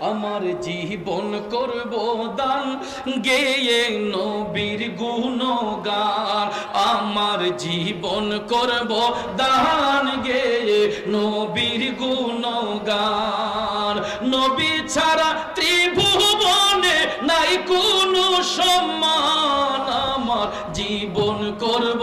আমার জীবন করব দান গেয়ে নবীর গুণগান, আমার জীবন করব দান গেয়ে নবীর গুণগান। নবী ছাড়া ত্রিভুবনে নাই কোনো সম্মান, আমার জীবন করব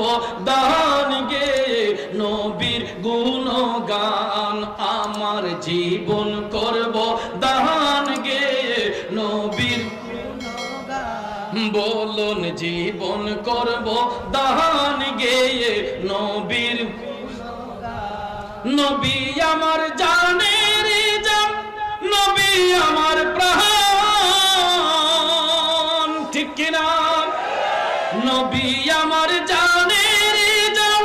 দান গেয়ে নবীর গুণগান, আমার জীবন করব দান গেয়ে নবীর গুণগান। বলুন জীবন করব দান গেয়ে নবীর গুণগান। নবী আমার জানের জান, নবী আমার প্রাণ, ঠিক কিনা? নবী আমার জানের জান,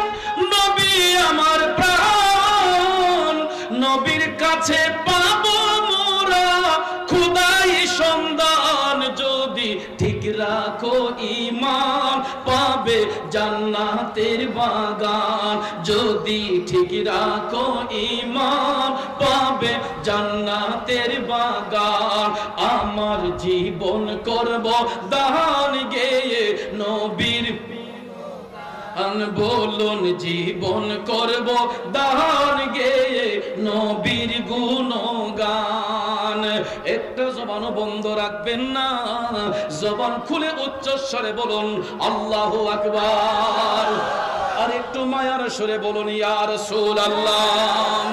নবী আমার প্রাণ, নবীর কাছে পাবো মোরা খোদাই সন্ধান। যদি ঠিক রাখো ঈমান পাবে জান্নাতের বাগান, যদি ঠিক রাখো ঈমান পাবে জান্নাতের বাগান। আমার জীবন করব দান গেয়ে নবীর, বলুন জীবন করব দান গেয়ে নবীর গুণগান। একটা জবানও বন্ধ রাখবেন না, জবান খুলে উচ্চস্বরে বলুন আল্লাহু আকবার। আর একটু মায়ার সুরে বলুন ইয়া রাসূলুল্লাহ।